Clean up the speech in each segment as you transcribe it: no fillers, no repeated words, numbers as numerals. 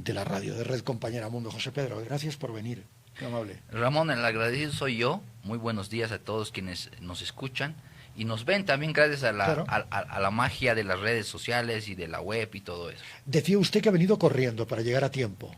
de la radio, de Red Compañera Mundo. José Pedro, gracias por venir, qué amable. Ramón, el agradecido soy yo. Muy buenos días a todos quienes nos escuchan y nos ven también gracias a la magia de las redes sociales y de la web y todo eso. Decía usted que ha venido corriendo para llegar a tiempo.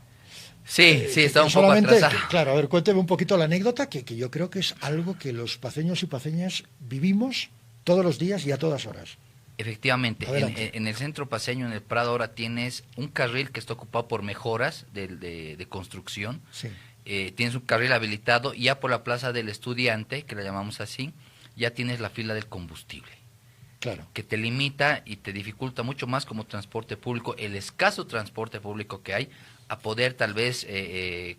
Sí, está un poco atrasado. Claro, a ver, cuénteme un poquito la anécdota, que yo creo que es algo que los paceños y paceñas vivimos todos los días y a todas horas. Efectivamente, en el centro paceño, en el Prado, ahora tienes un carril que está ocupado por mejoras de construcción. Sí. Tienes un carril habilitado y ya por la Plaza del Estudiante, que la llamamos así, ya tienes la fila del combustible. Claro. Que te limita y te dificulta mucho más como transporte público, el escaso transporte público que hay, a poder tal vez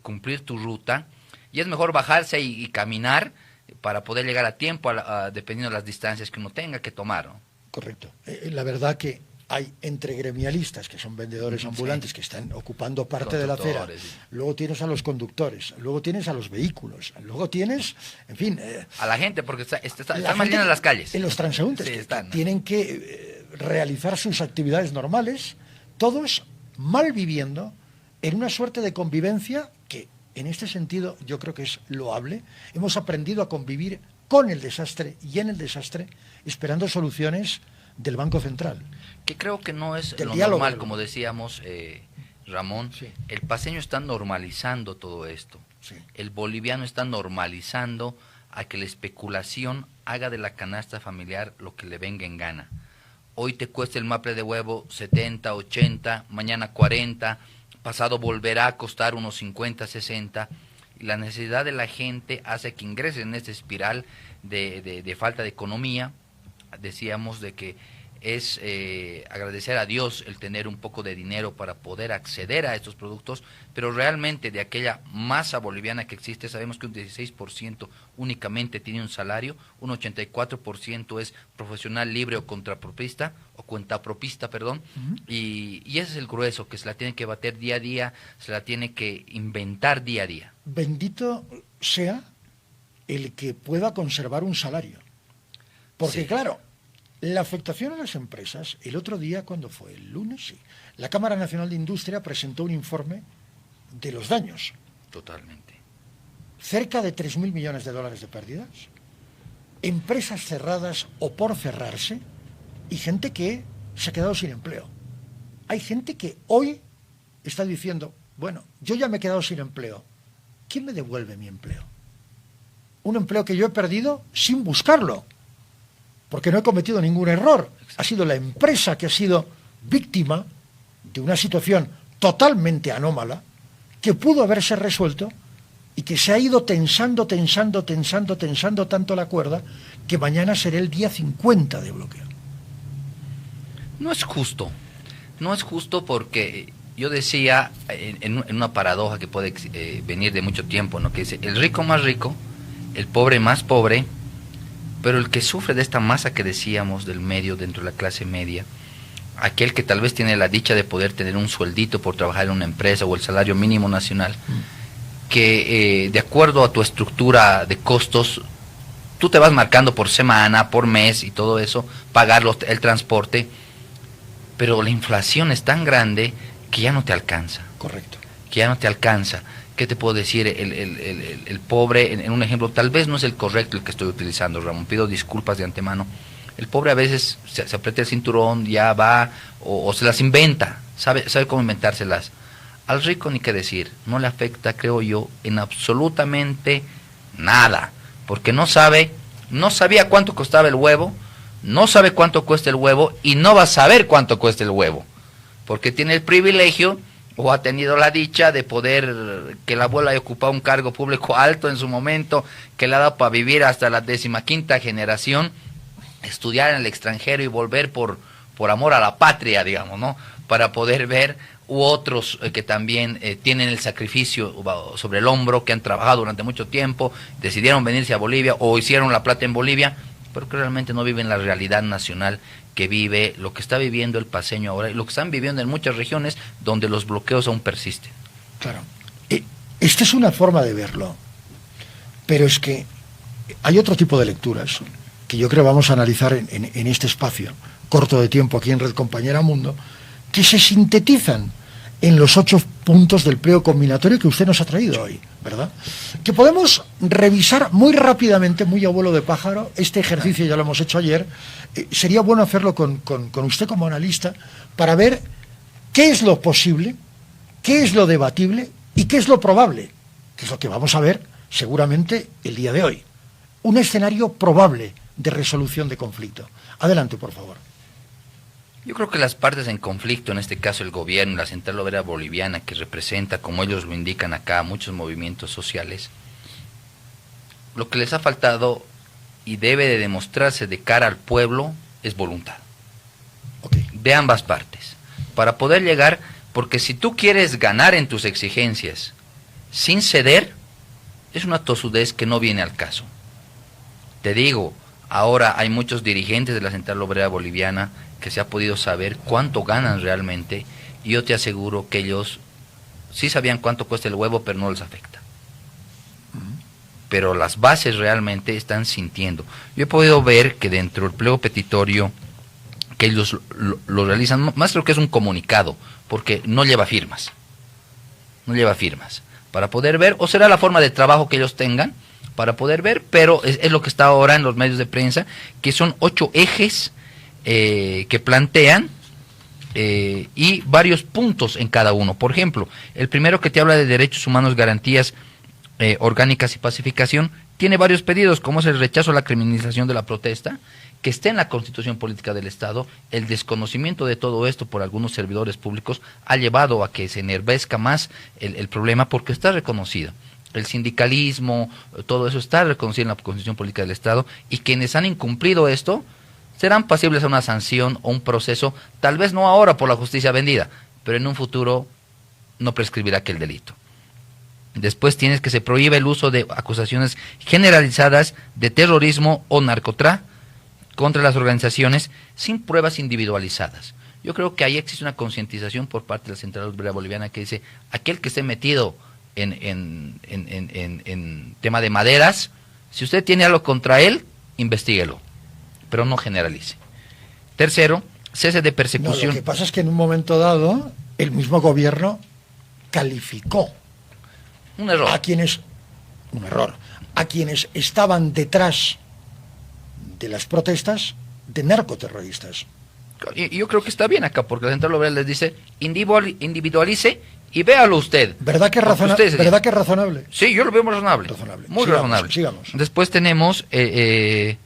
cumplir tu ruta. Y es mejor bajarse y caminar para poder llegar a tiempo, dependiendo de las distancias que uno tenga que tomar, ¿no? Correcto. La verdad que hay entre gremialistas, que son vendedores ambulantes, sí, que están ocupando parte de la acera, sí. Luego tienes a los conductores, luego tienes a los vehículos, luego tienes, en fin... a la gente, porque están más llenas las calles. En los transeúntes, sí, que tienen que realizar sus actividades normales, todos mal viviendo en una suerte de convivencia que, en este sentido, yo creo que es loable. Hemos aprendido a convivir con el desastre y en el desastre, esperando soluciones del Banco Central. Que creo que no es lo diálogo normal, como decíamos, Ramón. Sí. El paceño está normalizando todo esto. Sí. El boliviano está normalizando a que la especulación haga de la canasta familiar lo que le venga en gana. Hoy te cuesta el maple de huevo 70, 80, mañana 40, pasado volverá a costar unos 50, 60, y la necesidad de la gente hace que ingrese en esta espiral de falta de economía. Decíamos de que es agradecer a Dios el tener un poco de dinero para poder acceder a estos productos, pero realmente de aquella masa boliviana que existe, sabemos que un 16% únicamente tiene un salario, un 84% es profesional libre o contrapropista, o cuentapropista, perdón, y ese es el grueso, que se la tiene que bater día a día, se la tiene que inventar día a día. Bendito sea el que pueda conservar un salario. Porque sí, claro, la afectación a las empresas, el otro día, cuando fue el lunes, sí, la Cámara Nacional de Industria presentó un informe de los daños. Totalmente. Cerca de 3.000 millones de dólares de pérdidas, empresas cerradas o por cerrarse, y gente que se ha quedado sin empleo. Hay gente que hoy está diciendo, bueno, yo ya me he quedado sin empleo, ¿quién me devuelve mi empleo? Un empleo que yo he perdido sin buscarlo, porque no he cometido ningún error. Ha sido la empresa que ha sido víctima de una situación totalmente anómala, que pudo haberse resuelto y que se ha ido tensando tanto la cuerda, que mañana será el día 50 de bloqueo. No es justo porque yo decía en una paradoja que puede venir de mucho tiempo, ¿no? Que dice, el rico más rico, el pobre más pobre, pero el que sufre de esta masa que decíamos del medio, dentro de la clase media, aquel que tal vez tiene la dicha de poder tener un sueldito por trabajar en una empresa o el salario mínimo nacional, que de acuerdo a tu estructura de costos, tú te vas marcando por semana, por mes y todo eso, pagar el transporte, pero la inflación es tan grande que ya no te alcanza. Correcto. Que ya no te alcanza. ¿Qué te puedo decir? El pobre, en un ejemplo, tal vez no es el correcto el que estoy utilizando, Ramón, pido disculpas de antemano. El pobre a veces se aprieta el cinturón, ya va, o se las inventa, sabe cómo inventárselas. Al rico ni qué decir, no le afecta, creo yo, en absolutamente nada, porque no sabía cuánto costaba el huevo, no sabe cuánto cuesta el huevo, y no va a saber cuánto cuesta el huevo, porque tiene el privilegio o ha tenido la dicha de poder, que la abuela haya ocupado un cargo público alto en su momento, que le ha dado para vivir hasta la 15ª generación, estudiar en el extranjero y volver por amor a la patria, digamos, ¿no? Para poder ver, u otros que también tienen el sacrificio sobre el hombro, que han trabajado durante mucho tiempo, decidieron venirse a Bolivia o hicieron la plata en Bolivia, pero que realmente no viven la realidad nacional que vive, lo que está viviendo el paceño ahora y lo que están viviendo en muchas regiones donde los bloqueos aún persisten. Claro. Esta es una forma de verlo, pero es que hay otro tipo de lecturas que yo creo vamos a analizar en este espacio corto de tiempo aquí en Red Compañera Mundo, que se sintetizan en los 8 puntos del pliego combinatorio que usted nos ha traído hoy, ¿verdad? Que podemos revisar muy rápidamente, muy a vuelo de pájaro, este ejercicio ya lo hemos hecho ayer, sería bueno hacerlo con usted como analista, para ver qué es lo posible, qué es lo debatible y qué es lo probable, que es lo que vamos a ver seguramente el día de hoy. Un escenario probable de resolución de conflicto. Adelante, por favor. Yo creo que las partes en conflicto, en este caso el gobierno y la Central Obrera Boliviana, que representa, como ellos lo indican acá, muchos movimientos sociales, lo que les ha faltado y debe de demostrarse de cara al pueblo es voluntad. Okay. De ambas partes. Para poder llegar, porque si tú quieres ganar en tus exigencias sin ceder, es una tosudez que no viene al caso. Te digo, ahora hay muchos dirigentes de la Central Obrera Boliviana que se ha podido saber cuánto ganan realmente, y yo te aseguro que ellos sí sabían cuánto cuesta el huevo, pero no les afecta. Pero las bases realmente están sintiendo. Yo he podido ver que dentro del pliego petitorio, que ellos lo realizan, más creo que es un comunicado, porque no lleva firmas. No lleva firmas. Para poder ver, o será la forma de trabajo que ellos tengan, para poder ver, pero es lo que está ahora en los medios de prensa, que son 8 ejes que plantean y varios puntos en cada uno. Por ejemplo, el primero, que te habla de derechos humanos, garantías orgánicas y pacificación, tiene varios pedidos, como es el rechazo a la criminalización de la protesta, que esté en la Constitución Política del Estado. El desconocimiento de todo esto por algunos servidores públicos ha llevado a que se enervezca más el problema, porque está reconocido. El sindicalismo, todo eso está reconocido en la Constitución Política del Estado, y quienes han incumplido esto serán pasibles a una sanción o un proceso, tal vez no ahora por la justicia vendida, pero en un futuro no prescribirá aquel delito. Después tienes que se prohíbe el uso de acusaciones generalizadas de terrorismo o narcotráfico contra las organizaciones sin pruebas individualizadas. Yo creo que ahí existe una concientización por parte de la Central Obrera Boliviana que dice, aquel que esté metido en tema de maderas, si usted tiene algo contra él, investíguelo, pero no generalice. Tercero, cese de persecución. No, lo que pasa es que en un momento dado el mismo gobierno calificó un error a quienes estaban detrás de las protestas de narcoterroristas. Y yo creo que está bien acá, porque la Central Obrera les dice, individualice y véalo usted. ¿Verdad que es razonable? Sí, yo lo veo muy razonable. Muy razonable. Sigamos. Después tenemos cese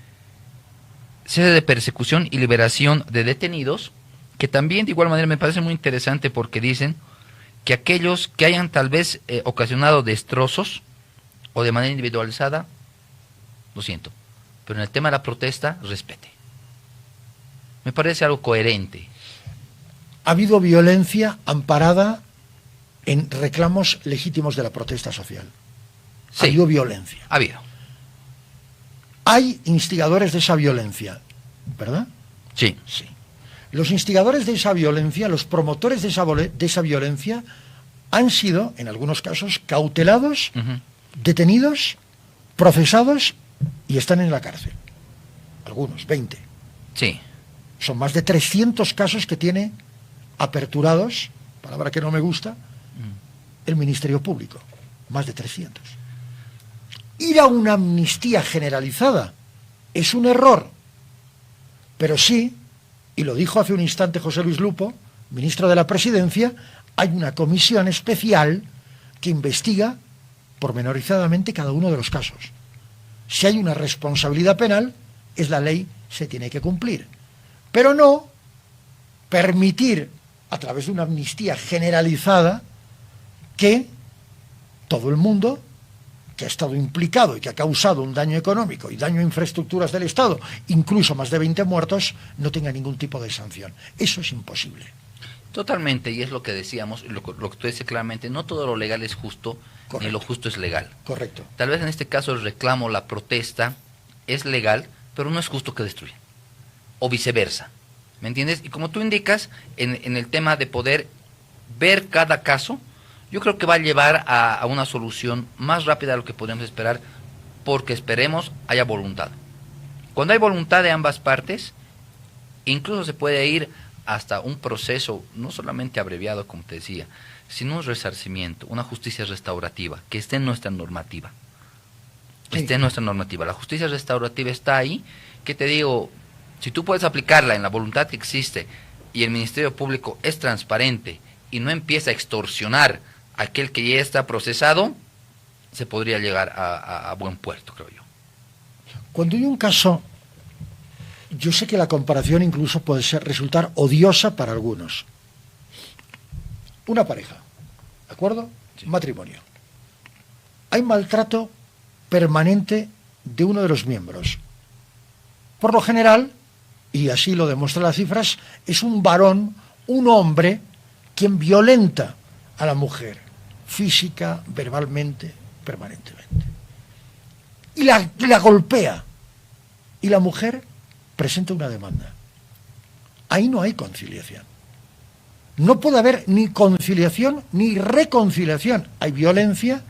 de persecución y liberación de detenidos, que también de igual manera me parece muy interesante, porque dicen que aquellos que hayan tal vez ocasionado destrozos o de manera individualizada, lo siento, pero en el tema de la protesta, respete. Me parece algo coherente. Ha habido violencia amparada en reclamos legítimos de la protesta social. Sí, ha habido violencia. Ha habido. Hay instigadores de esa violencia, ¿verdad? Sí. Sí. Los instigadores de esa violencia, los promotores de esa violencia, han sido, en algunos casos, cautelados, detenidos, procesados y están en la cárcel. Algunos, 20. Sí. Son más de 300 casos que tiene aperturados, palabra que no me gusta, el Ministerio Público. Más de 300. Ir a una amnistía generalizada es un error, pero sí, y lo dijo hace un instante José Luis Lupo, ministro de la Presidencia, hay una comisión especial que investiga pormenorizadamente cada uno de los casos. Si hay una responsabilidad penal, es la ley, se tiene que cumplir. Pero no permitir, a través de una amnistía generalizada, que todo el mundo que ha estado implicado y que ha causado un daño económico y daño a infraestructuras del Estado, incluso más de 20 muertos, no tenga ningún tipo de sanción. Eso es imposible. Totalmente, y es lo que decíamos, lo que tú dices claramente, no todo lo legal es justo, correcto, ni lo justo es legal. Correcto. Tal vez en este caso el reclamo, la protesta, es legal, pero no es justo que destruyan. O viceversa, ¿me entiendes? Y como tú indicas, en el tema de poder ver cada caso, yo creo que va a llevar a una solución más rápida de lo que podríamos esperar, porque esperemos haya voluntad. Cuando hay voluntad de ambas partes, incluso se puede ir hasta un proceso, no solamente abreviado, como te decía, sin un resarcimiento, una justicia restaurativa, que esté en nuestra normativa. Sí. Esté en nuestra normativa. La justicia restaurativa está ahí, que te digo, si tú puedes aplicarla en la voluntad que existe y el Ministerio Público es transparente y no empieza a extorsionar a aquel que ya está procesado, se podría llegar a buen puerto, creo yo. Cuando hay un caso, yo sé que la comparación incluso puede resultar odiosa para algunos. Una pareja, ¿de acuerdo? Sí. Matrimonio. Hay maltrato permanente de uno de los miembros. Por lo general, y así lo demuestran las cifras, es un varón, un hombre, quien violenta a la mujer, física, verbalmente, permanentemente. Y la golpea. Y la mujer presenta una demanda. Ahí no hay conciliación. No puede haber ni conciliación ni reconciliación. Hay violencia,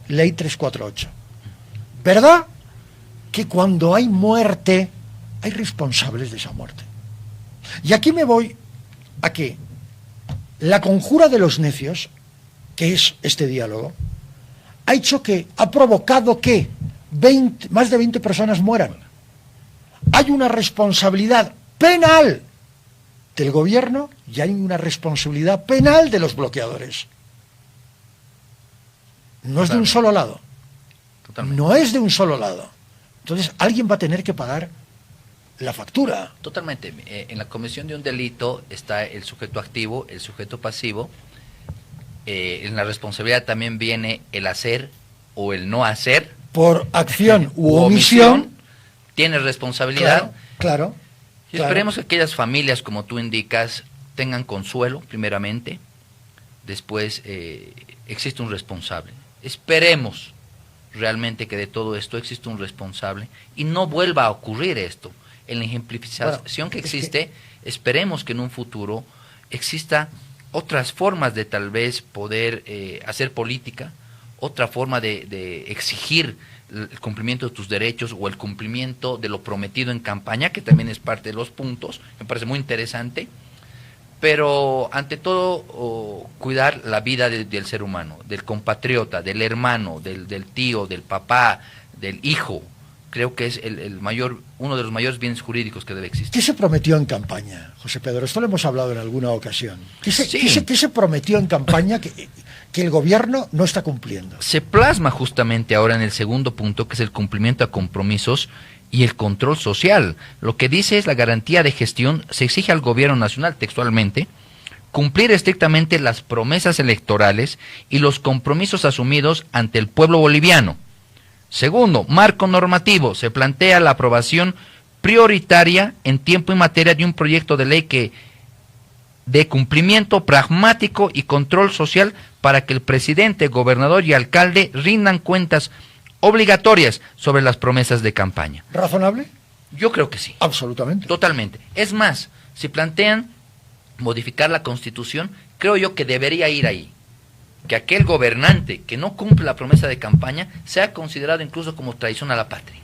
ley 348. ¿Verdad que cuando hay muerte, hay responsables de esa muerte? Y aquí me voy a que la conjura de los necios, que es este diálogo, ha provocado que más de 20 personas mueran. Hay una responsabilidad penal del gobierno y hay una responsabilidad penal de los bloqueadores. No es de un solo lado. Totalmente. No es de un solo lado. Entonces alguien va a tener que pagar la factura. Totalmente. En la comisión de un delito está el sujeto activo, el sujeto pasivo. En la responsabilidad también viene el hacer o el no hacer. Por acción u omisión. Tiene responsabilidad. Claro. Y esperemos que aquellas familias, como tú indicas, tengan consuelo, primeramente. Después existe un responsable. Esperemos realmente que de todo esto existe un responsable y no vuelva a ocurrir esto. En la ejemplificación que existe, esperemos que en un futuro exista otras formas de tal vez poder hacer política, otra forma de exigir el cumplimiento de tus derechos o el cumplimiento de lo prometido en campaña, que también es parte de los puntos, me parece muy interesante, pero ante todo cuidar la vida del ser humano, del compatriota, del hermano, del tío, del papá, del hijo. Creo que es uno de los mayores bienes jurídicos que debe existir. ¿Qué se prometió en campaña, José Pedro? Esto lo hemos hablado en alguna ocasión. ¿Qué se prometió en campaña que el gobierno no está cumpliendo? Se plasma justamente ahora en el segundo punto, que es el cumplimiento a compromisos y el control social. Lo que dice es la garantía de gestión. Se exige al gobierno nacional, textualmente, cumplir estrictamente las promesas electorales y los compromisos asumidos ante el pueblo boliviano. Segundo, marco normativo. Se plantea la aprobación prioritaria en tiempo y materia de un proyecto de ley de cumplimiento pragmático y control social para que el presidente, gobernador y alcalde rindan cuentas obligatorias sobre las promesas de campaña. ¿Razonable? Yo creo que sí. Absolutamente. Totalmente. Es más, si plantean modificar la Constitución, creo yo que debería ir ahí. Que aquel gobernante que no cumple la promesa de campaña sea considerado incluso como traición a la patria.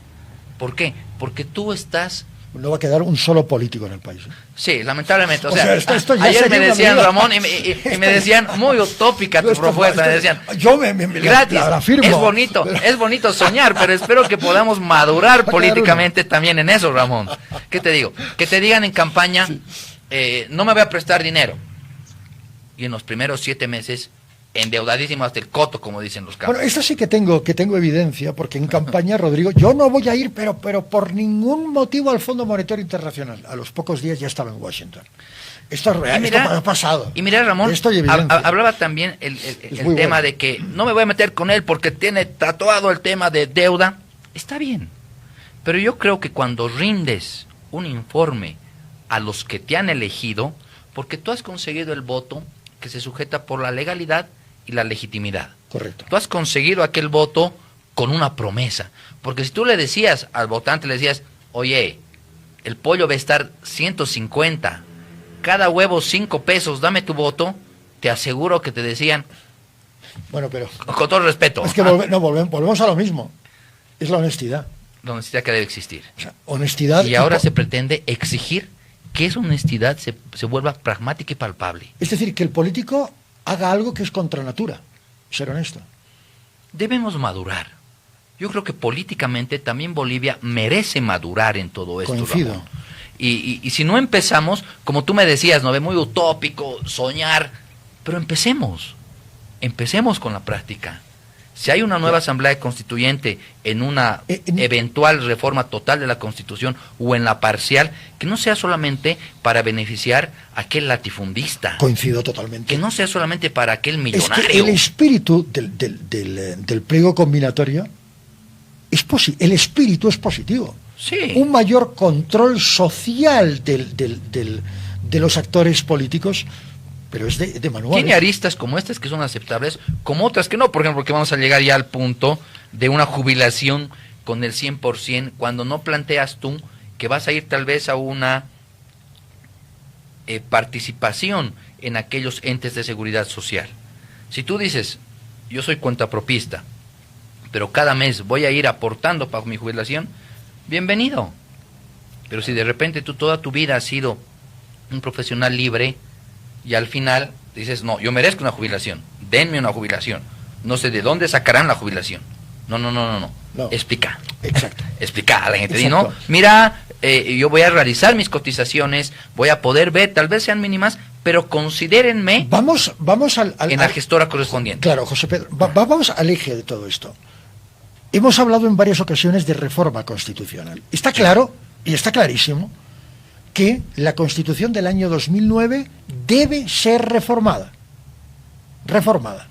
¿Por qué? Porque tú estás... No va a quedar un solo político en el país. Sí, lamentablemente. O sea, sea, esto ayer me decían, Ramón, y me decían, muy utópica tu propuesta, me decían, yo gratis, la firmo, es bonito soñar, pero espero que podamos madurar políticamente también en eso, Ramón. ¿Qué te digo? Que te digan en campaña, no me voy a prestar dinero. Y en los primeros 7 meses... endeudadísimo hasta el coto, como dicen los campos. Bueno, esto sí que tengo evidencia, porque en campaña, Rodrigo, yo no voy a ir, pero por ningún motivo al Fondo Monetario Internacional. A los pocos días ya estaba en Washington. Esto es real, esto ha pasado. Y mira, Ramón, hablaba también el tema de que no me voy a meter con él porque tiene tatuado el tema de deuda. Está bien, pero yo creo que cuando rindes un informe a los que te han elegido, porque tú has conseguido el voto que se sujeta por la legalidad y la legitimidad. Correcto. Tú has conseguido aquel voto con una promesa. Porque si tú le decías al votante, le decías, oye, el pollo va a estar 150, cada huevo 5 pesos, dame tu voto, te aseguro que te decían, bueno, pero... con todo respeto. Es que volvemos a lo mismo. Es la honestidad. La honestidad que debe existir. O sea, honestidad... Y ahora se pretende exigir que esa honestidad se vuelva pragmática y palpable. Es decir, que el político haga algo que es contra natura, ser honesto. Debemos madurar. Yo creo que políticamente también Bolivia merece madurar en todo esto. Coincido. Ramón. Y si no empezamos, como tú me decías, ¿no? Muy utópico, soñar, pero empecemos con la práctica. Si hay una nueva asamblea constituyente en una eventual reforma total de la Constitución o en la parcial, que no sea solamente para beneficiar a aquel latifundista. Coincido totalmente. Que no sea solamente para aquel millonario. Es que el espíritu del pliego combinatorio el espíritu es positivo. Sí. Un mayor control social de los actores políticos, pero es de manual. Tiene aristas como estas que son aceptables, como otras que no, por ejemplo, que vamos a llegar ya al punto de una jubilación con el 100%, cuando no planteas tú que vas a ir tal vez a una participación en aquellos entes de seguridad social. Si tú dices, yo soy cuentapropista, pero cada mes voy a ir aportando para mi jubilación, bienvenido. Pero si de repente tú toda tu vida has sido un profesional libre y al final dices, no, yo merezco una jubilación, denme una jubilación, no sé de dónde sacarán la jubilación. No. Explica. Exacto. Explica a la gente. Di, Exacto. no, mira, yo voy a realizar mis cotizaciones, voy a poder ver, tal vez sean mínimas, pero considérenme Vamos en la gestora correspondiente. Claro, José Pedro, vamos al eje de todo esto. Hemos hablado en varias ocasiones de reforma constitucional. Está claro, y está clarísimo, que la Constitución del año 2009 debe ser reformada. Reformada.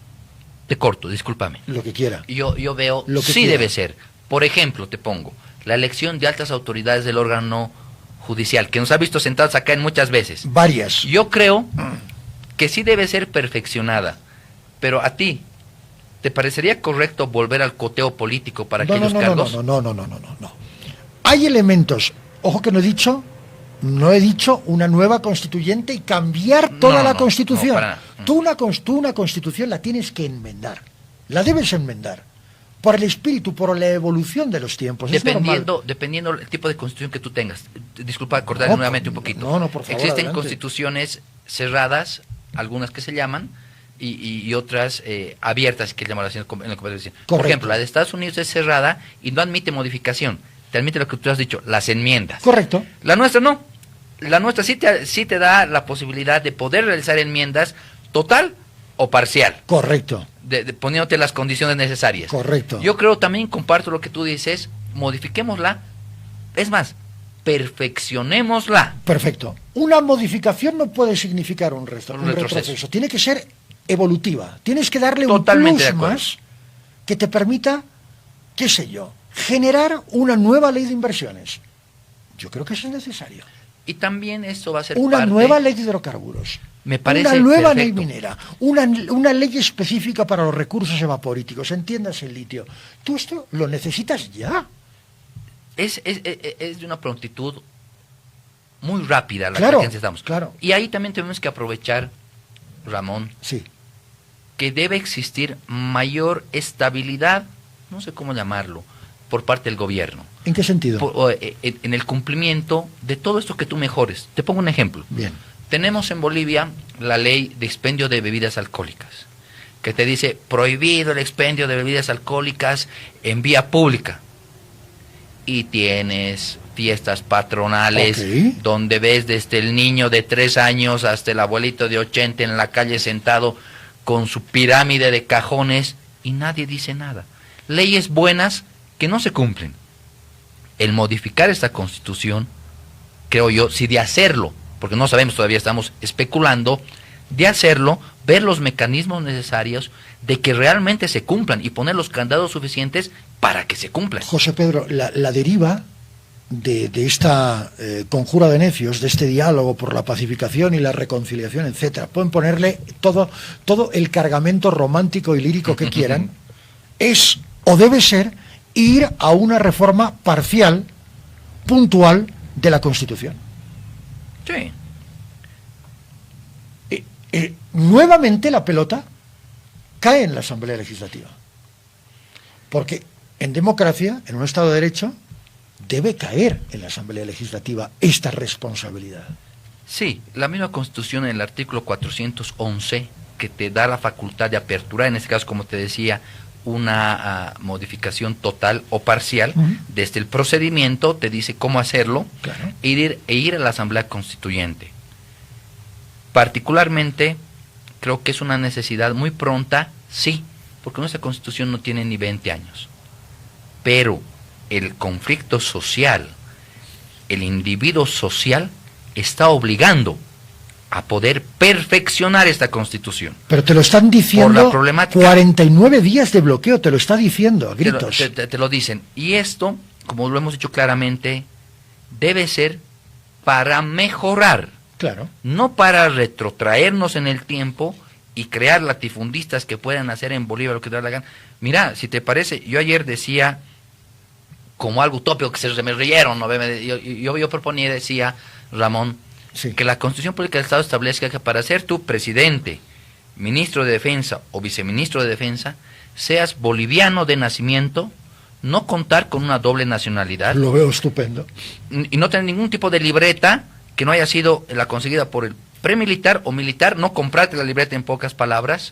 Te corto, discúlpame. Lo que quiera. Yo veo, Lo que sí quiera. debe ser. Por ejemplo, te pongo, la elección de altas autoridades del órgano judicial, que nos ha visto sentados acá en muchas veces. Varias. Yo creo que sí debe ser perfeccionada, pero a ti, ¿te parecería correcto volver al coteo político para aquellos cargos? No. Hay elementos, ojo que no he dicho una nueva constituyente y cambiar toda la Constitución. No, para nada. Tú una Constitución la tienes que enmendar, la debes enmendar, por el espíritu, por la evolución de los tiempos. Dependiendo del tipo de constitución que tú tengas. Disculpa acordarle No, nuevamente un poquito. no, por favor, Existen adelante. constituciones cerradas, algunas que se llaman, y otras abiertas, que llaman en la constitución. Por Correcto. ejemplo, la de Estados Unidos es cerrada y no admite modificación. Te admite lo que tú has dicho, las enmiendas. Correcto. La nuestra no. La nuestra sí te da la posibilidad de poder realizar enmiendas total o parcial. Correcto. Poniéndote las condiciones necesarias. Correcto. Yo creo, también comparto lo que tú dices, modifiquémosla. Es más, perfeccionémosla. Perfecto. Una modificación no puede significar un retroceso. Tiene que ser evolutiva. Tienes que darle Totalmente de un plus acuerdo. más que te permita, qué sé yo, generar una nueva ley de inversiones. Yo creo que eso es necesario. Y también eso va a ser Una parte, nueva ley de hidrocarburos. me parece una nueva ley perfecto. minera. Una ley específica para los recursos evaporíticos. Entiéndase el litio. Tú esto lo necesitas ya. Es de una prontitud muy rápida la Claro, que necesitamos. claro. Y ahí también tenemos que aprovechar, Ramón, Sí. que debe existir mayor estabilidad, no sé cómo llamarlo, por parte del gobierno. ¿En qué sentido? En el cumplimiento de todo esto que tú mejores. Te pongo un ejemplo. Bien. Tenemos en Bolivia la ley de expendio de bebidas alcohólicas, que te dice prohibido el expendio de bebidas alcohólicas en vía pública. Y tienes fiestas patronales, Ok. donde ves desde el niño de 3 años hasta el abuelito de 80 en la calle sentado con su pirámide de cajones y nadie dice nada. Leyes buenas que no se cumplen. El modificar esta Constitución, creo yo, si de hacerlo, porque no sabemos todavía, estamos especulando, de hacerlo, ver los mecanismos necesarios de que realmente se cumplan y poner los candados suficientes para que se cumplan. José Pedro, la deriva de esta conjura de necios, de este diálogo por la pacificación y la reconciliación, etcétera, pueden ponerle todo el cargamento romántico y lírico que quieran, es o debe ser ir a una reforma parcial, puntual de la Constitución. Sí. Nuevamente la pelota cae en la Asamblea Legislativa. Porque en democracia, en un Estado de Derecho, debe caer en la Asamblea Legislativa esta responsabilidad. Sí, la misma Constitución en el artículo 411 que te da la facultad de aperturar, en este caso, como te decía, una modificación total o parcial. Desde el procedimiento te dice cómo hacerlo, claro, e ir a la Asamblea Constituyente. Particularmente, creo que es una necesidad muy pronta, sí, porque nuestra Constitución no tiene ni 20 años. Pero el conflicto social, el individuo social, está obligando a poder perfeccionar esta Constitución. Pero te lo están diciendo, por la problemática, 49 días de bloqueo, te lo está diciendo a gritos. Te lo dicen. Y esto, como lo hemos dicho claramente, debe ser para mejorar, claro, no para retrotraernos en el tiempo y crear latifundistas que puedan hacer en Bolivia lo que te da la gana. Mira, si te parece, yo ayer decía, como algo utópico, que se me rieron, ¿no? Yo proponía, decía, Ramón, sí, que la Constitución Política del Estado establezca que para ser tu presidente, ministro de Defensa o viceministro de Defensa, seas boliviano de nacimiento, no contar con una doble nacionalidad. Lo veo estupendo. Y no tener ningún tipo de libreta que no haya sido la conseguida por el premilitar o militar, no comprarte la libreta en pocas palabras,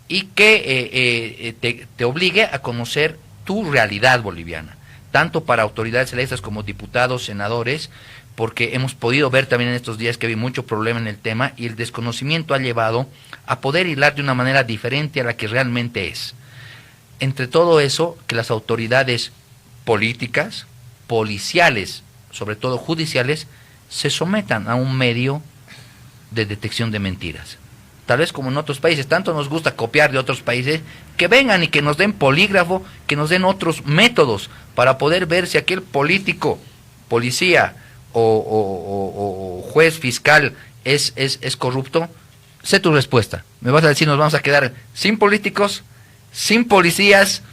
y que te obligue a conocer tu realidad boliviana, tanto para autoridades electas como diputados, senadores, porque hemos podido ver también en estos días que hay mucho problema en el tema y el desconocimiento ha llevado a poder hilar de una manera diferente a la que realmente es. Entre todo eso, que las autoridades políticas, policiales, sobre todo judiciales, se sometan a un medio de detección de mentiras. Tal vez como en otros países, tanto nos gusta copiar de otros países, que vengan y que nos den polígrafo, que nos den otros métodos para poder ver si aquel político, policía o juez fiscal es corrupto. Sé tu respuesta. Me vas a decir, nos vamos a quedar sin políticos, sin policías,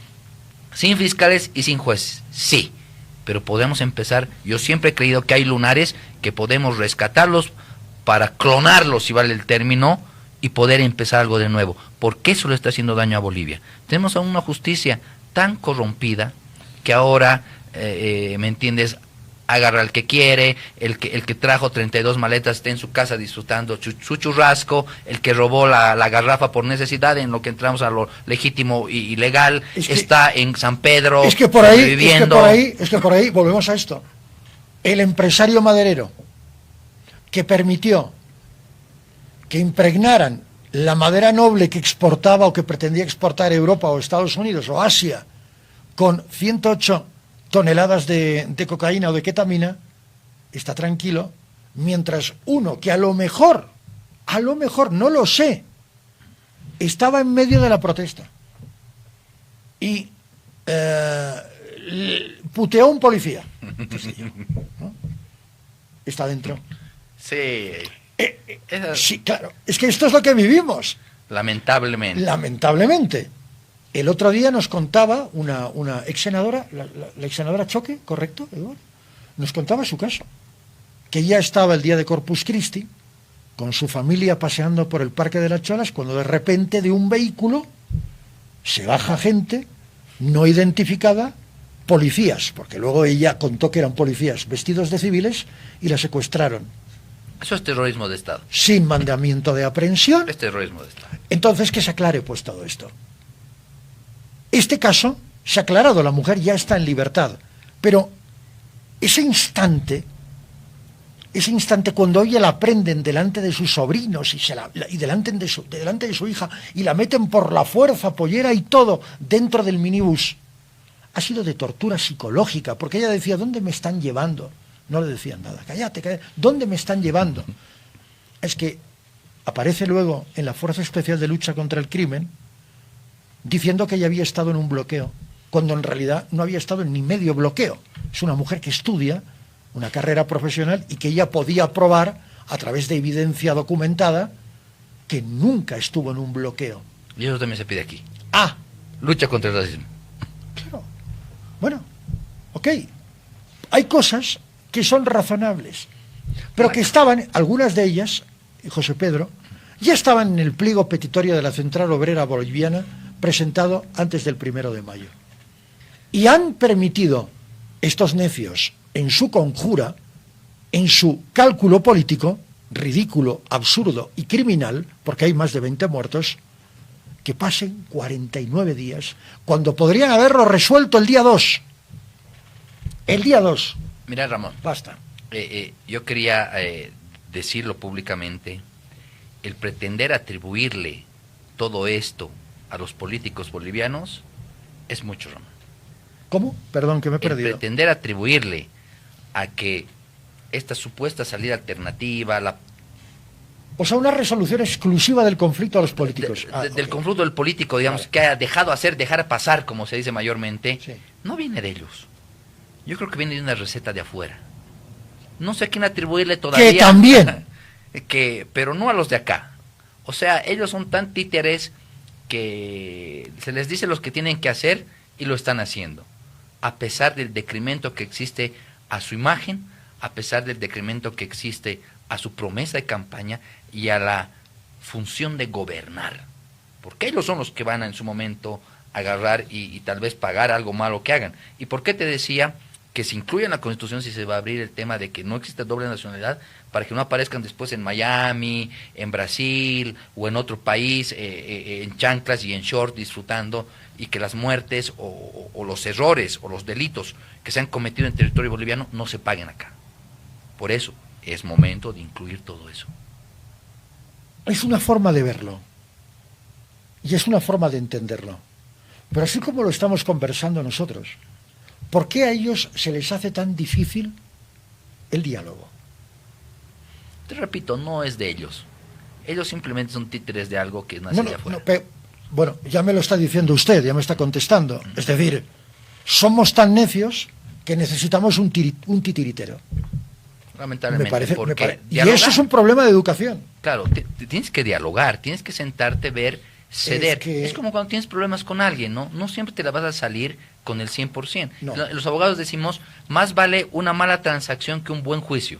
sin fiscales y sin jueces. Sí, pero podemos empezar. Yo siempre he creído que hay lunares que podemos rescatarlos para clonarlos, si vale el término, y poder empezar algo de nuevo, porque eso le está haciendo daño a Bolivia. Tenemos a una justicia tan corrompida que ahora, ¿me entiendes?, agarra al que quiere, el que trajo 32 maletas está en su casa disfrutando su churrasco, el que robó la garrafa por necesidad, en lo que entramos a lo legítimo y legal, está en San Pedro, es que por ahí volvemos a esto. El empresario maderero que permitió que impregnaran la madera noble que exportaba o que pretendía exportar a Europa o Estados Unidos o Asia con 108 toneladas de cocaína o de ketamina, está tranquilo, mientras uno que a lo mejor, no lo sé, estaba en medio de la protesta y puteó a un policía, ¿no? Está dentro. Sí. Sí, claro, es que esto es lo que vivimos. Lamentablemente. El otro día nos contaba una ex senadora, la ex senadora Choque, ¿correcto, Eduardo? Nos contaba su caso, que ya estaba el día de Corpus Christi, con su familia paseando por el Parque de las Cholas, cuando de repente de un vehículo se baja gente no identificada, policías, porque luego ella contó que eran policías vestidos de civiles, y la secuestraron. Eso es terrorismo de Estado. Sin mandamiento de aprehensión. Es terrorismo de Estado. Entonces, que se aclare pues todo esto. Este caso se ha aclarado, la mujer ya está en libertad, pero ese instante cuando ella la prenden delante de sus sobrinos y delante de su hija y la meten por la fuerza, pollera y todo, dentro del minibús, ha sido de tortura psicológica, porque ella decía, ¿dónde me están llevando? No le decían nada, cállate, ¿dónde me están llevando? Es que aparece luego en la Fuerza Especial de Lucha contra el Crimen diciendo que ella había estado en un bloqueo, cuando en realidad no había estado en ni medio bloqueo. Es una mujer que estudia una carrera profesional y que ella podía probar a través de evidencia documentada que nunca estuvo en un bloqueo. Y eso también se pide aquí. Lucha contra el racismo. Claro. Bueno, ok. Hay cosas que son razonables, pero que estaban, algunas de ellas, José Pedro, ya estaban en el pliego petitorio de la Central Obrera Boliviana presentado antes del 1 de mayo. Y han permitido estos necios, en su conjura, en su cálculo político, ridículo, absurdo y criminal, porque hay más de 20 muertos, que pasen 49 días, cuando podrían haberlo resuelto el día 2. El día 2. Mira, Ramón. Basta. Yo quería decirlo públicamente, el pretender atribuirle todo esto a los políticos bolivianos es mucho, Ramón. ¿Cómo? Perdón, que me he El perdido. pretender atribuirle a que esta supuesta salida alternativa, O sea, una resolución exclusiva del conflicto a los políticos. del Ok. conflicto del político, digamos, Vale. que ha dejado hacer, dejar pasar, como se dice mayormente, Sí. no viene de ellos. Yo creo que viene de una receta de afuera. No sé a quién atribuirle todavía. Que también. Pero no a los de acá. O sea, ellos son tan títeres que se les dice los que tienen que hacer y lo están haciendo. A pesar del decremento que existe a su imagen, a pesar del decremento que existe a su promesa de campaña y a la función de gobernar. Porque ellos son los que van a, en su momento, agarrar y tal vez pagar algo malo que hagan. ¿Y por qué te decía que se incluya en la Constitución si se va a abrir el tema de que no existe doble nacionalidad, para que no aparezcan después en Miami, en Brasil o en otro país, en chanclas y en short disfrutando, y que las muertes o los errores o los delitos que se han cometido en territorio boliviano no se paguen acá? Por eso es momento de incluir todo eso. Es una forma de verlo. Y es una forma de entenderlo. Pero así como lo estamos conversando nosotros, ¿por qué a ellos se les hace tan difícil el diálogo? Te repito, no es de ellos. Ellos simplemente son títeres de algo que nace de afuera. Bueno, ya me lo está diciendo usted, ya me está contestando. Es decir, somos tan necios que necesitamos un titiritero. Lamentablemente. Y eso es un problema de educación. Claro, tienes que dialogar, tienes que sentarte, ver, ceder. Es como cuando tienes problemas con alguien, ¿no? No siempre te la vas a salir con el 100%. No. Los abogados decimos, más vale una mala transacción que un buen juicio.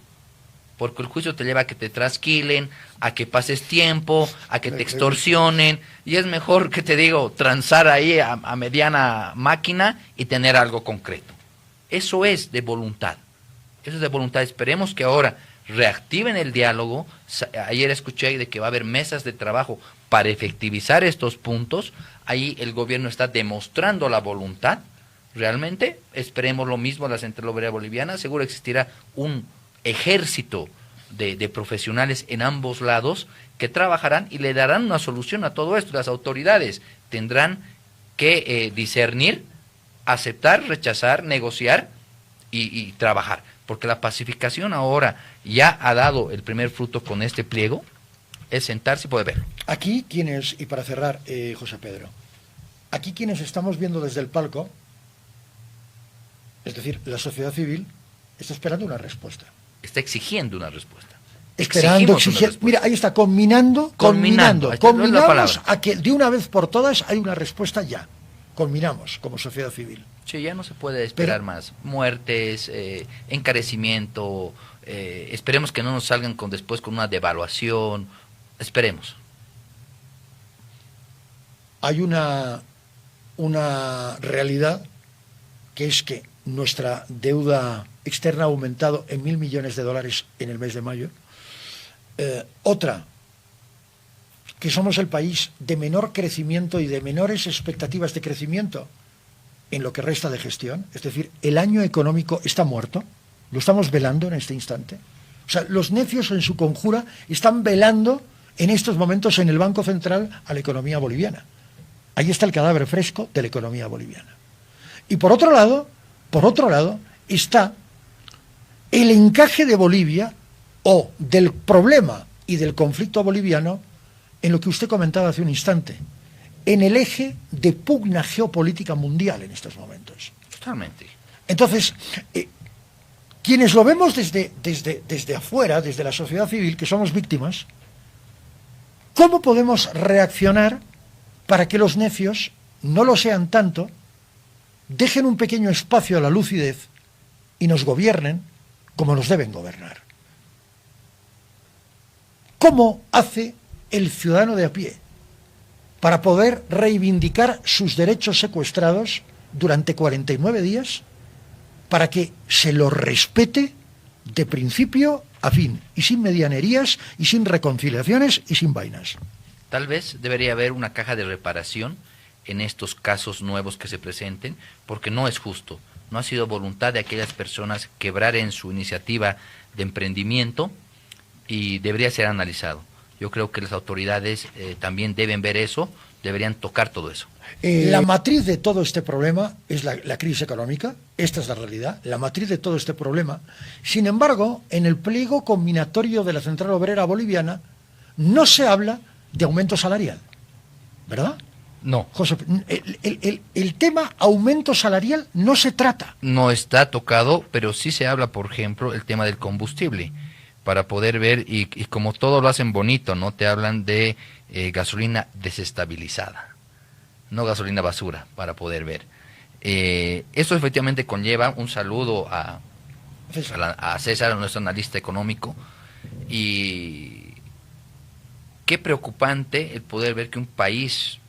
Porque el juicio te lleva a que te trasquilen, a que pases tiempo, a que te extorsionen. Y es mejor, que te digo, transar ahí a mediana máquina y tener algo concreto. Eso es de voluntad. Eso es de voluntad. Esperemos que ahora reactiven el diálogo. Ayer escuché de que va a haber mesas de trabajo para efectivizar estos puntos. Ahí el gobierno está demostrando la voluntad. Realmente esperemos lo mismo a la Central Obrera Boliviana. Seguro existirá un ejército de profesionales en ambos lados que trabajarán y le darán una solución a todo esto. Las autoridades tendrán que discernir, aceptar, rechazar, negociar y trabajar. Porque la pacificación ahora ya ha dado el primer fruto con este pliego, es sentarse y poder verlo. Aquí quienes, y para cerrar, José Pedro, aquí quienes estamos viendo desde el palco, es decir, la sociedad civil, está esperando una respuesta. Está exigiendo una respuesta. Exigiendo. Mira, ahí está, conminando. Conminamos a que de una vez por todas hay una respuesta ya. Conminamos como sociedad civil. Sí, ya no se puede esperar más. Muertes, encarecimiento, esperemos que no nos salgan después con una devaluación, esperemos. Hay una realidad que es que nuestra deuda externa ha aumentado en $1.000 millones en el mes de mayo. Otra, que somos el país de menor crecimiento y de menores expectativas de crecimiento en lo que resta de gestión. Es decir, el año económico está muerto, lo estamos velando en este instante. O sea, los necios en su conjura están velando en estos momentos en el Banco Central a la economía boliviana. Ahí está el cadáver fresco de la economía boliviana. Y por otro lado está el encaje de Bolivia o del problema y del conflicto boliviano en lo que usted comentaba hace un instante, en el eje de pugna geopolítica mundial en estos momentos. Totalmente. Entonces, quienes lo vemos desde afuera, desde la sociedad civil, que somos víctimas, ¿cómo podemos reaccionar para que los necios no lo sean tanto, dejen un pequeño espacio a la lucidez y nos gobiernen como nos deben gobernar? ¿Cómo hace el ciudadano de a pie para poder reivindicar sus derechos secuestrados durante 49 días para que se los respete de principio a fin, y sin medianerías, y sin reconciliaciones, y sin vainas. Tal vez debería haber una caja de reparación en estos casos nuevos que se presenten, porque no es justo. No ha sido voluntad de aquellas personas quebrar en su iniciativa de emprendimiento y debería ser analizado. Yo creo que las autoridades también deben ver eso, deberían tocar todo eso. La matriz de todo este problema es la crisis económica, esta es la realidad, la matriz de todo este problema. Sin embargo, en el pliego combinatorio de la Central Obrera Boliviana no se habla de aumento salarial, ¿verdad? No. José, el tema aumento salarial no se trata. No está tocado, pero sí se habla, por ejemplo, el tema del combustible, para poder ver, y como todo lo hacen bonito, ¿no? Te hablan de gasolina desestabilizada, no gasolina basura, para poder ver. Esto efectivamente conlleva un saludo a César, nuestro analista económico, y qué preocupante el poder ver que un país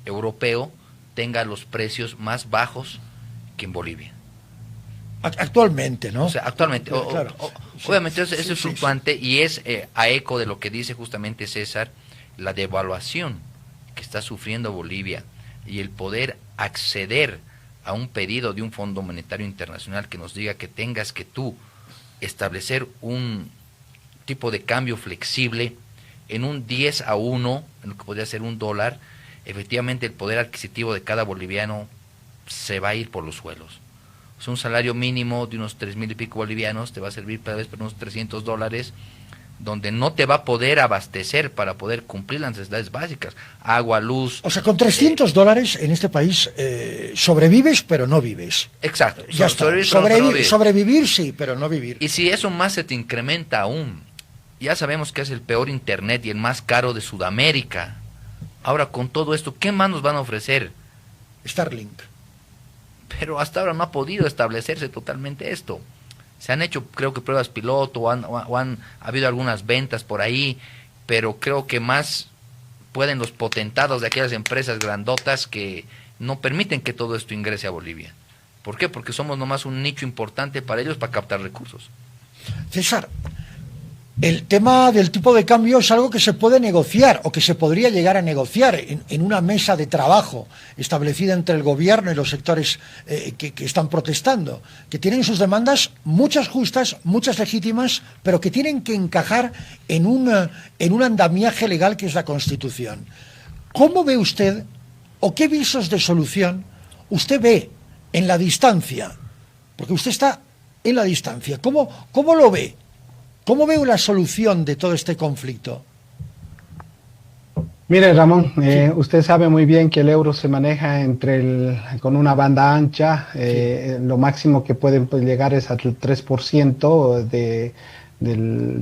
europeo tenga los precios más bajos que en Bolivia. Actualmente, ¿no? O sea, actualmente, Claro. obviamente Sí, eso es fluctuante y es a eco de lo que dice justamente César, la devaluación que está sufriendo Bolivia y el poder acceder a un pedido de un Fondo Monetario Internacional que nos diga que tengas que tú establecer un tipo de cambio flexible en un 10-1, en lo que podría ser $1, efectivamente el poder adquisitivo de cada boliviano se va a ir por los suelos. O sea, un salario mínimo de unos 3,000 y pico bolivianos te va a servir tal vez para unos $300, donde no te va a poder abastecer para poder cumplir las necesidades básicas, agua, luz. O sea, con $300 en este país sobrevives, pero no vives. Exacto. Ya está. Sobrevivir sí, pero no vivir. Y si eso más se te incrementa aún, ya sabemos que es el peor internet y el más caro de Sudamérica. Ahora, con todo esto, ¿qué más nos van a ofrecer? Starlink. Pero hasta ahora no ha podido establecerse totalmente esto. Se han hecho, creo que pruebas piloto, o han habido algunas ventas por ahí, pero creo que más pueden los potentados de aquellas empresas grandotas que no permiten que todo esto ingrese a Bolivia. ¿Por qué? Porque somos nomás un nicho importante para ellos para captar recursos. César, el tema del tipo de cambio es algo que se puede negociar o que se podría llegar a negociar en una mesa de trabajo establecida entre el gobierno y los sectores que están protestando, que tienen sus demandas, muchas justas, muchas legítimas, pero que tienen que encajar en un andamiaje legal que es la Constitución. ¿Cómo ve usted o qué visos de solución usted ve en la distancia? Porque usted está en la distancia. ¿Cómo lo ve? ¿Cómo veo la solución de todo este conflicto? Mire, Ramón, usted sabe muy bien que el euro se maneja con una banda ancha. Lo máximo que puede llegar es al 3% de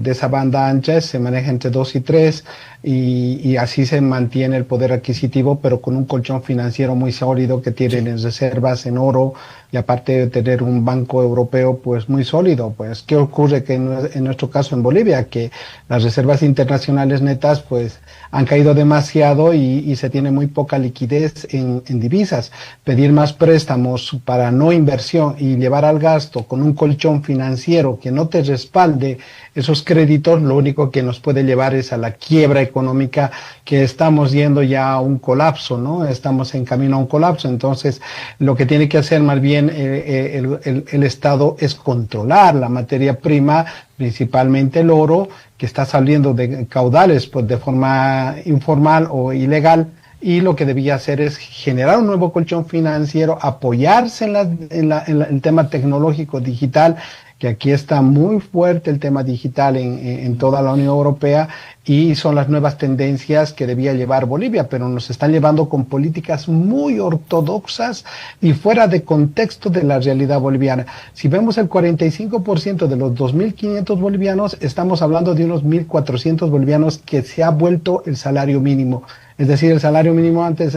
esa banda ancha, se maneja entre 2 y 3, y así se mantiene el poder adquisitivo, pero con un colchón financiero muy sólido que tienen reservas en oro, y aparte de tener un banco europeo pues muy sólido. Pues, ¿qué ocurre que en nuestro caso en Bolivia? Que las reservas internacionales netas pues han caído demasiado y se tiene muy poca liquidez en divisas. Pedir más préstamos para no inversión y llevar al gasto con un colchón financiero que no te respalde esos créditos, lo único que nos puede llevar es a la quiebra económica, que estamos yendo ya a un colapso, ¿no? Estamos en camino a un colapso. Entonces, lo que tiene que hacer más bien el Estado es controlar la materia prima, principalmente el oro, que está saliendo de caudales pues de forma informal o ilegal, y lo que debía hacer es generar un nuevo colchón financiero, apoyarse en el tema tecnológico digital, que aquí está muy fuerte el tema digital en toda la Unión Europea, y son las nuevas tendencias que debía llevar Bolivia, pero nos están llevando con políticas muy ortodoxas y fuera de contexto de la realidad boliviana. Si vemos el 45% de los 2.500 bolivianos, estamos hablando de unos 1.400 bolivianos que se ha vuelto el salario mínimo. Es decir, el salario mínimo antes,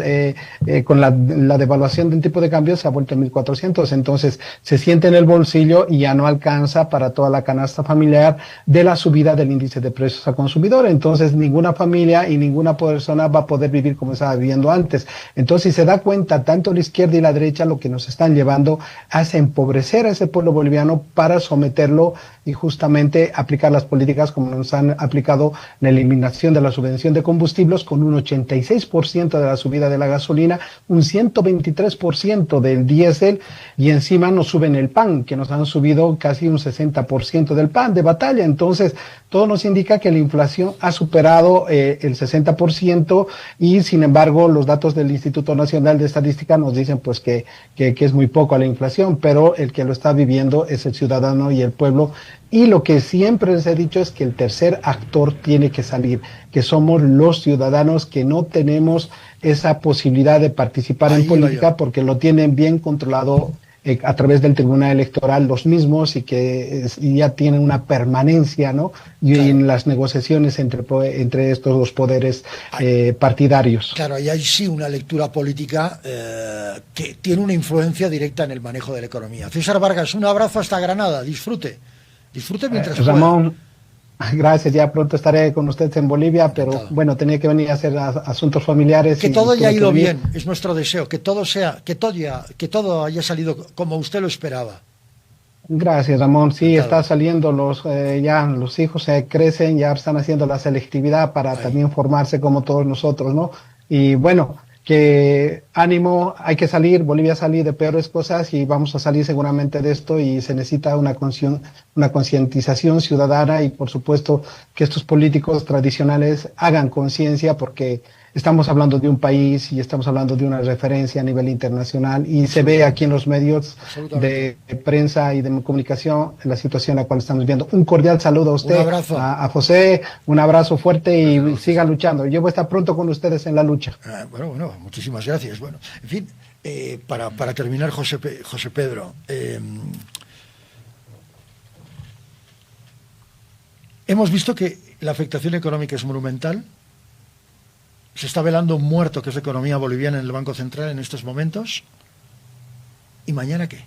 con la devaluación del tipo de cambio, se ha vuelto en 1.400. Entonces, se siente en el bolsillo y ya no alcanza para toda la canasta familiar de la subida del índice de precios al consumidor. Entonces, ninguna familia y ninguna persona va a poder vivir como estaba viviendo antes. Entonces, si se da cuenta, tanto la izquierda y la derecha lo que nos están llevando es empobrecer a ese pueblo boliviano para someterlo y justamente aplicar las políticas como nos han aplicado la eliminación de la subvención de combustibles con un 86% de la subida de la gasolina, un 123% del diésel y encima nos suben el pan, que nos han subido casi un 60% del pan de batalla. Entonces, todo nos indica que la inflación ha superado el 60% y sin embargo los datos del Instituto Nacional de Estadística nos dicen pues que es muy poco a la inflación, pero el que lo está viviendo es el ciudadano y el pueblo. Y lo que siempre les he dicho es que el tercer actor tiene que salir, que somos los ciudadanos que no tenemos esa posibilidad de participar en política porque lo tienen bien controlado a través del Tribunal Electoral los mismos y que ya tienen una permanencia, ¿no? Y claro, en las negociaciones entre estos dos poderes partidarios. Claro, y hay sí una lectura política que tiene una influencia directa en el manejo de la economía. César Vargas, un abrazo hasta Granada, disfrute mientras pueda. Ramón, gracias, ya pronto estaré con ustedes en Bolivia, pero encantado. Bueno, tenía que venir a hacer asuntos familiares. Que todo haya ido bien, es nuestro deseo, que todo haya salido como usted lo esperaba. Gracias, Ramón. Sí, está saliendo ya los hijos crecen, ya están haciendo la selectividad para también formarse como todos nosotros, ¿no? Y bueno, que ánimo, hay que salir, Bolivia salir de peores cosas y vamos a salir seguramente de esto y se necesita una concientización ciudadana y por supuesto que estos políticos tradicionales hagan conciencia porque estamos hablando de un país y estamos hablando de una referencia a nivel internacional y se ve aquí en los medios de prensa y de comunicación en la situación en la cual estamos viendo. Un cordial saludo a usted, a José, un abrazo fuerte y sigan luchando. Yo voy a estar pronto con ustedes en la lucha. Bueno, muchísimas gracias. Bueno, en fin, para terminar, José Pedro, hemos visto que la afectación económica es monumental. Se está velando un muerto que es la economía boliviana en el Banco Central en estos momentos. ¿Y mañana qué?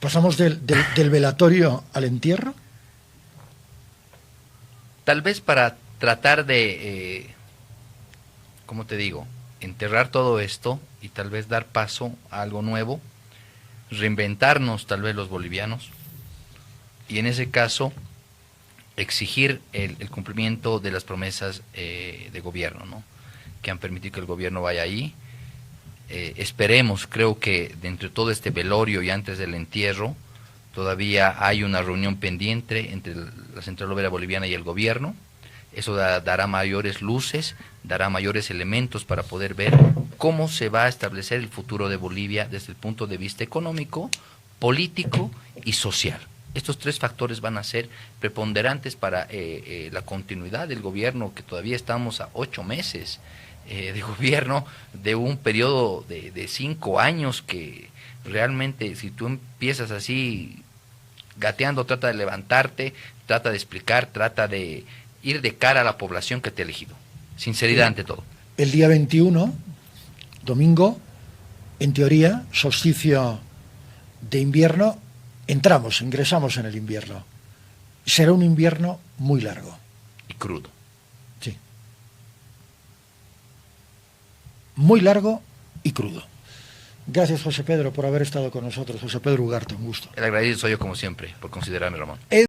¿Pasamos del velatorio al entierro? Tal vez para tratar de, ¿cómo te digo?, enterrar todo esto y tal vez dar paso a algo nuevo, reinventarnos tal vez los bolivianos y en ese caso exigir el cumplimiento de las promesas de gobierno, ¿no?, que han permitido que el gobierno vaya ahí. Esperemos, creo que dentro de todo este velorio y antes del entierro, todavía hay una reunión pendiente entre la Central Obrera Boliviana y el gobierno. Eso dará mayores luces, dará mayores elementos para poder ver cómo se va a establecer el futuro de Bolivia desde el punto de vista económico, político y social. Estos tres factores van a ser preponderantes para la continuidad del gobierno, que todavía estamos a 8 meses de gobierno, de un periodo de 5 años que realmente si tú empiezas así gateando, trata de levantarte, trata de explicar, trata de ir de cara a la población que te ha elegido. Sinceridad ante todo. El día 21, domingo, en teoría, solsticio de invierno, ingresamos en el invierno. Será un invierno muy largo. Y crudo. Sí. Muy largo y crudo. Gracias, José Pedro, por haber estado con nosotros. José Pedro Ugarte, un gusto. El agradecido soy yo como siempre, por considerarme, Ramón.